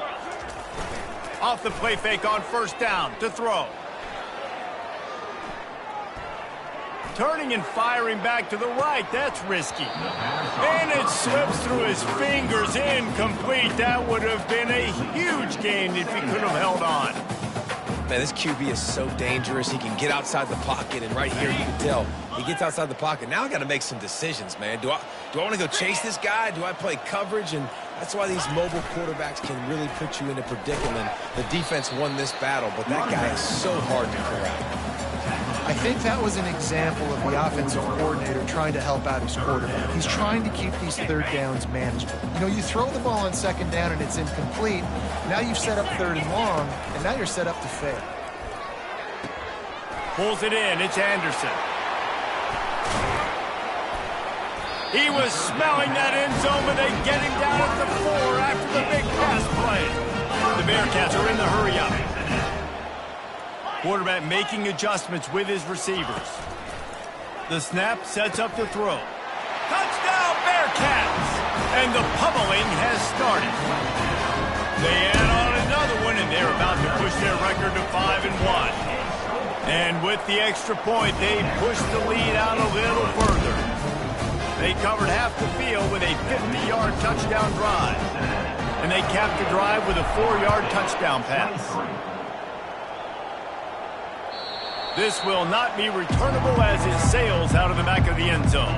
Off the play fake on first down to throw. Turning and firing back to the right. That's risky. And it slips through his fingers. Incomplete. That would have been a huge gain if he could have held on. Man, this QB is so dangerous. He can get outside the pocket, and right here you can tell he gets outside the pocket. Now I got to make some decisions, man. Do I want to go chase this guy? Do I play coverage? And that's why these mobile quarterbacks can really put you in a predicament. The defense won this battle, but that guy is so hard to corral. I think that was an example of the offensive coordinator trying to help out his quarterback. He's trying to keep these 3rd downs manageable. You know, you throw the ball on 2nd down and it's incomplete. Now you've set up 3rd and long, and now you're set up to fail. Pulls it in. It's Anderson. He was smelling that end zone, but they get him down at the 4 after the big pass play. The Bearcats are in the hurry-up. Quarterback making adjustments with his receivers. The snap sets up the throw. Touchdown, Bearcats! And the pummeling has started. They add on another one, and they're about to push their record to 5-1. And with the extra point, they push the lead out a little further. They covered half the field with a 50-yard touchdown drive. And they capped the drive with a 4-yard touchdown pass. This will not be returnable as it sails out of the back of the end zone.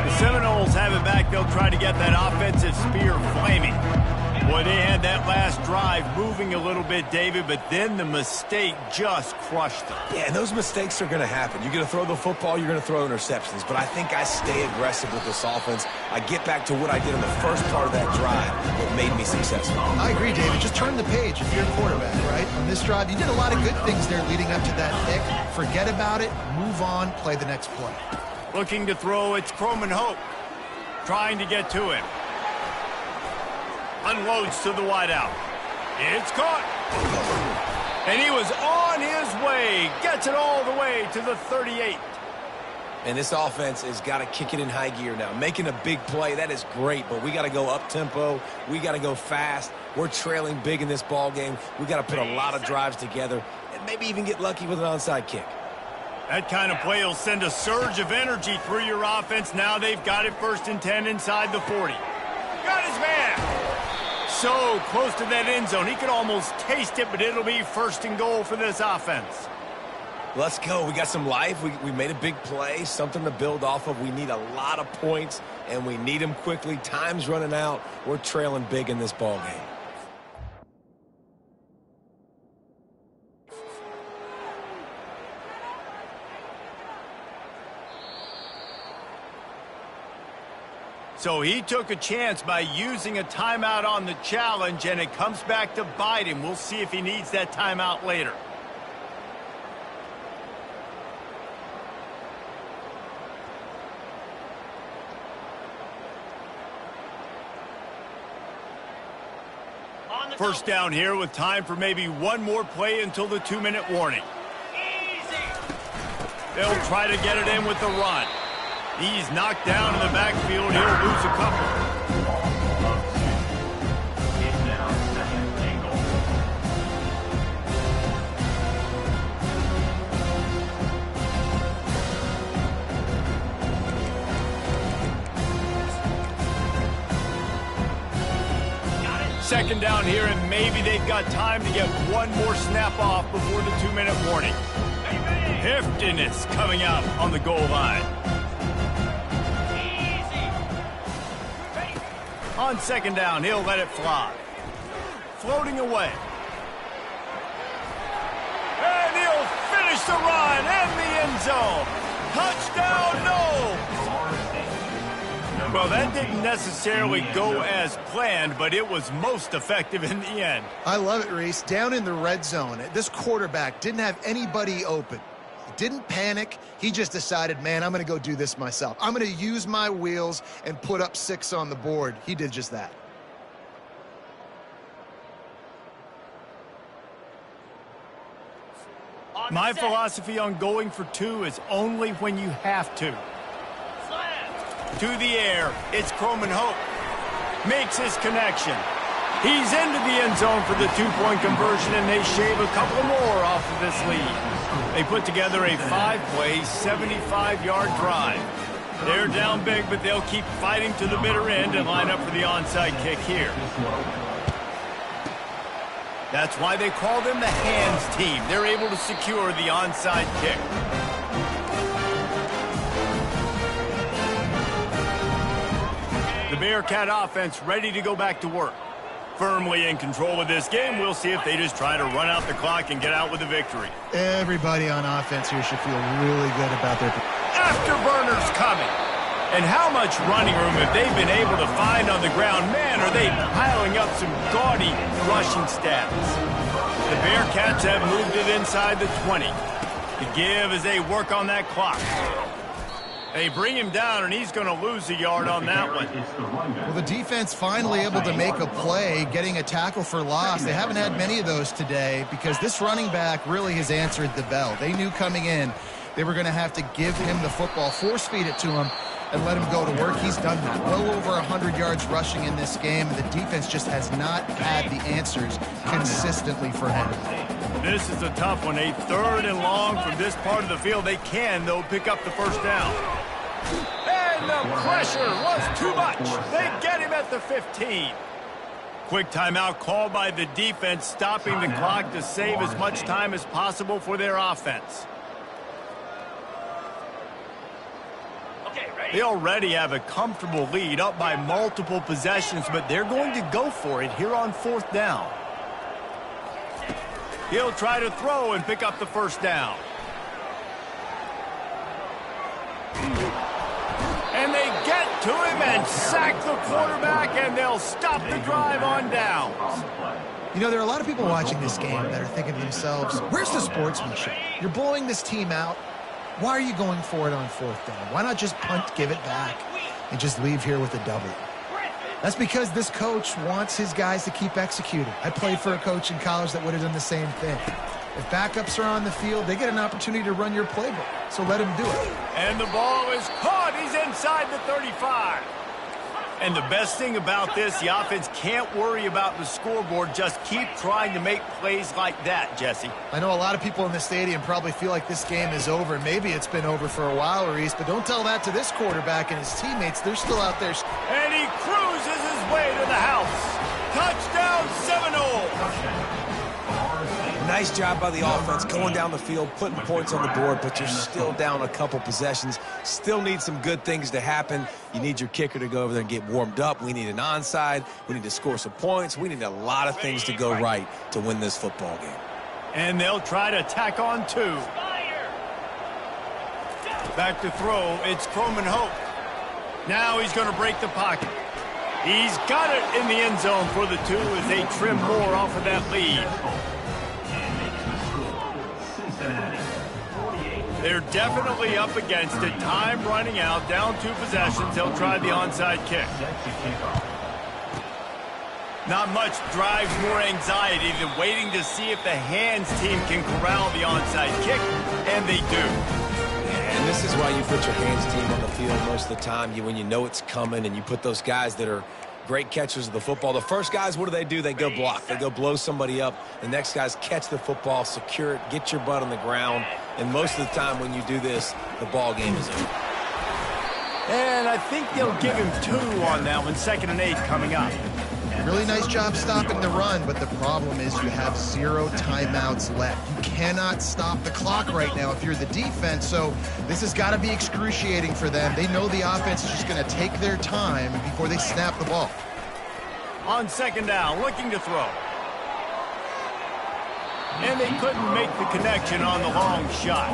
The Seminoles have it back. They'll try to get that offensive spear flaming. Boy, they had that last drive moving a little bit, David, but then the mistake just crushed them. Yeah, and those mistakes are going to happen. You're going to throw the football, you're going to throw interceptions, but I think I stay aggressive with this offense. I get back to what I did in the first part of that drive, what made me successful. I agree, David. Just turn the page if you're a quarterback, right? On this drive, you did a lot of good things there leading up to that pick. Forget about it, move on, play the next play. Looking to throw, it's Croman Hope. Trying to get to him. Unloads to the wideout. It's caught. And he was on his way. Gets it all the way to the 38. And this offense has got to kick it in high gear now. Making a big play, that is great, but we got to go up-tempo. We got to go fast. We're trailing big in this ball game. We got to put a lot of drives together and maybe even get lucky with an onside kick. That kind of play will send a surge of energy through your offense. Now they've got it 1st and 10 inside the 40. Got his man. So close to that end zone. He could almost taste it, but it'll be 1st and goal for this offense. Let's go. We got some life. We made a big play, something to build off of. We need a lot of points, and we need them quickly. Time's running out. We're trailing big in this ball game. So he took a chance by using a timeout on the challenge, and it comes back to bite him. We'll see if he needs that timeout later. First down here with time for maybe one more play until the 2-minute warning. They'll try to get it in with the run. He's knocked down in the backfield. He'll lose a couple. Second down here, and maybe they've got time to get one more snap off before the 2-minute warning. Heftiness coming out on the goal line. On second down, he'll let it fly. Floating away. And he'll finish the run in the end zone. Touchdown, no! Well, that didn't necessarily go as planned, but it was most effective in the end. I love it, Reese. Down in the red zone, this quarterback didn't have anybody open. He didn't panic. He just decided, man, I'm going to go do this myself. I'm going to use my wheels and put up 6 on the board. He did just that. My philosophy on going for 2 is only when you have to. To the air, it's Croman Hope. Makes his connection. He's into the end zone for the 2-point conversion, and they shave a couple more off of this lead. They put together a 5-play, 75-yard drive. They're down big, but they'll keep fighting to the bitter end and line up for the onside kick here. That's why they call them the hands team. They're able to secure the onside kick. The Bearcat offense ready to go back to work. Firmly in control of this game. We'll see if they just try to run out the clock and get out with a victory. Everybody on offense here should feel really good about their... Afterburners coming. And how much running room have they been able to find on the ground? Man, are they piling up some gaudy rushing stats. The Bearcats have moved it inside the 20. The give as they work on that clock. They bring him down, and he's going to lose a yard on that one. Well, the defense finally able to make a play, getting a tackle for loss. They haven't had many of those today because this running back really has answered the bell. They knew coming in they were going to have to give him the football, force-feed it to him, and let him go to work. He's done that. Well over 100 yards rushing in this game. The defense just has not had the answers consistently for him. This is a tough one. A 3rd and long from this part of the field. They can, though, pick up the first down. And the pressure was too much. They get him at the 15. Quick timeout called by the defense, stopping the clock to save as much time as possible for their offense. They already have a comfortable lead, up by multiple possessions, but they're going to go for it here on 4th down. He'll try to throw and pick up the first down. And they get to him and sack the quarterback, and they'll stop the drive on downs. You know, there are a lot of people watching this game that are thinking to themselves, where's the sportsmanship? You're blowing this team out. Why are you going for it on 4th down? Why not just punt, give it back, and just leave here with a W? That's because this coach wants his guys to keep executing. I played for a coach in college that would have done the same thing. If backups are on the field, they get an opportunity to run your playbook, so let him do it. And the ball is caught. He's inside the 35. And the best thing about this, the offense can't worry about the scoreboard. Just keep trying to make plays like that, Jesse. I know a lot of people in the stadium probably feel like this game is over. Maybe it's been over for a while, Reese, but don't tell that to this quarterback and his teammates. They're still out there. And he cruises his way to the house. Touchdown, Seminole. Nice job by the offense going down the field, putting points on the board, but you're still down a couple possessions. Still need some good things to happen. You need your kicker to go over there and get warmed up. We need an onside. We need to score some points. We need a lot of things to go right to win this football game. And they'll try to tack on 2. Back to throw. It's Croman Hope. Now he's going to break the pocket. He's got it in the end zone for the 2 as they trim more off of that lead. They're definitely up against it. Time running out. Down 2 possessions. They'll try the onside kick. Not much drives more anxiety than waiting to see if the hands team can corral the onside kick, and they do. And this is why you put your hands team on the field most of the time. When you know it's coming, and you put those guys that are great catchers of the football. The first guys, what do? They go block. They go blow somebody up. The next guys catch the football, secure it, get your butt on the ground. And most of the time when you do this, the ball game is over. And I think they'll give him 2 on that one. 2nd and 8 coming up. Really nice job stopping the run, but the problem is you have 0 timeouts left. You cannot stop the clock right now if you're the defense, so this has got to be excruciating for them. They know the offense is just going to take their time before they snap the ball. On second down, looking to throw. And they couldn't make the connection on the long shot.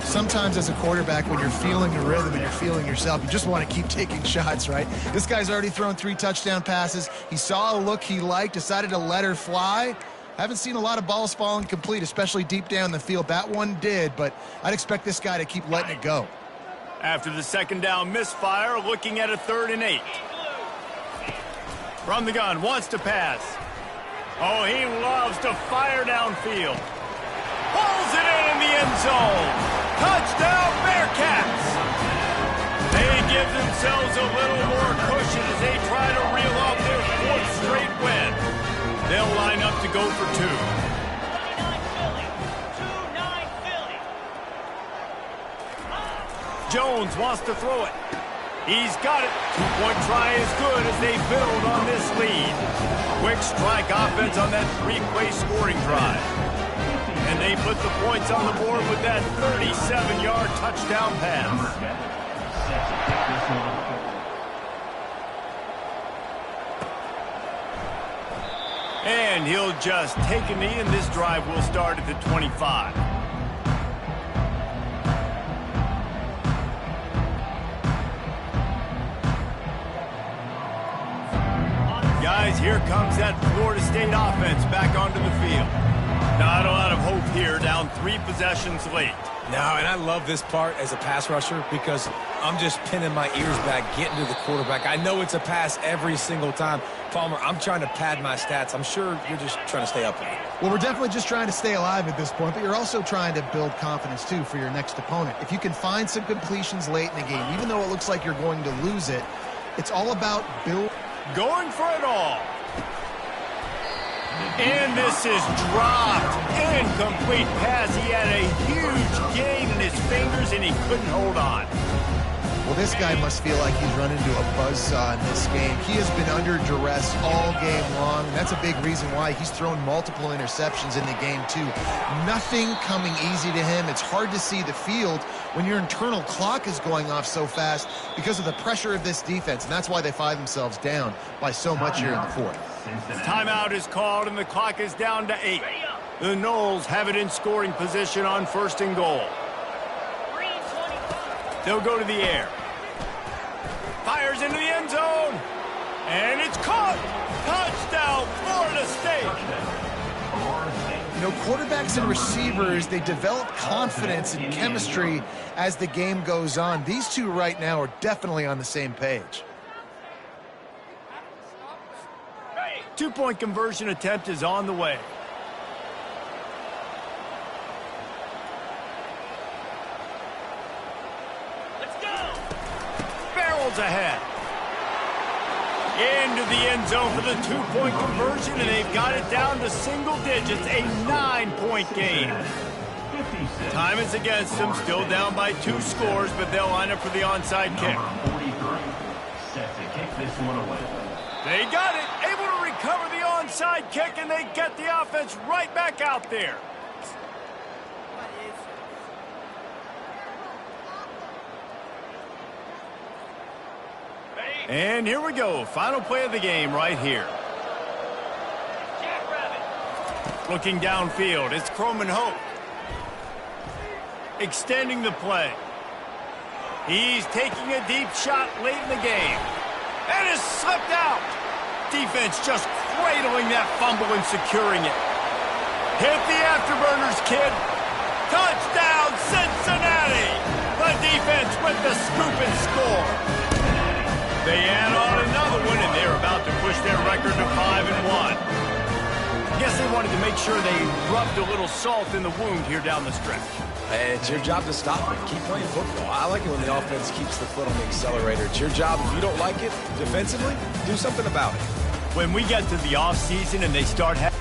Sometimes as a quarterback, when you're feeling the rhythm and you're feeling yourself, you just want to keep taking shots, right? This guy's already thrown 3 touchdown passes. He saw a look he liked, decided to let her fly. Haven't seen a lot of balls falling complete, especially deep down the field. That one did, but I'd expect this guy to keep letting it go. After the second down misfire, looking at a 3rd and 8. From the gun, wants to pass. Oh, he loves to fire downfield. Pulls it in the end zone. Touchdown, Bearcats! They give themselves a little more cushion as they try to reel off their 4th straight win. They'll line up to go for 2. 29 Philly. 2-9 Philly. Jones wants to throw it. He's got it. 2-point try is good as they build on this lead. Quick strike offense on that 3-play scoring drive. And they put the points on the board with that 37-yard touchdown pass. And he'll just take a knee, and this drive will start at the 25. Guys, here comes that Florida State offense back onto the field. Not a lot of hope here, down 3 possessions late. No, and I love this part as a pass rusher because I'm just pinning my ears back, getting to the quarterback. I know it's a pass every single time. Palmer, I'm trying to pad my stats. I'm sure you're just trying to stay up with it. Well, we're definitely just trying to stay alive at this point, but you're also trying to build confidence, too, for your next opponent. If you can find some completions late in the game, even though it looks like you're going to lose it, it's all about building. Going for it all. And this is dropped. Incomplete pass. He had a huge gain in his fingers, and he couldn't hold on. Well, this guy must feel like he's run into a buzzsaw in this game. He has been under duress all game long. That's a big reason why he's thrown multiple interceptions in the game, too. Nothing coming easy to him. It's hard to see the field when your internal clock is going off so fast because of the pressure of this defense, and that's why they find themselves down by so much here in the 4th. Timeout is called, and the clock is down to 8. The Noles have it in scoring position on 1st and goal. They'll go to the air. Fires into the end zone. And it's caught. Touchdown, Florida State. You know, quarterbacks and receivers, they develop confidence and chemistry as the game goes on. These two right now are definitely on the same page. 2-point conversion attempt is on the way. Ahead. Into the end zone for the 2-point conversion, and they've got it down to single digits, a 9-point game. Time is against them, still down by 2 scores, but they'll line up for the onside kick. They got it, able to recover the onside kick, and they get the offense right back out there. And here we go. Final play of the game right here. Looking downfield, it's Croman Hope. Extending the play. He's taking a deep shot late in the game. And is slipped out. Defense just cradling that fumble and securing it. Hit the afterburners, kid. Touchdown, Cincinnati. The defense with the scoop and score. They add on another one, and they're about to push their record to 5-1. Guess they wanted to make sure they rubbed a little salt in the wound here down the stretch. It's your job to stop it. Keep playing football. I like it when the offense keeps the foot on the accelerator. It's your job. If you don't like it defensively, do something about it. When we get to the offseason and they start having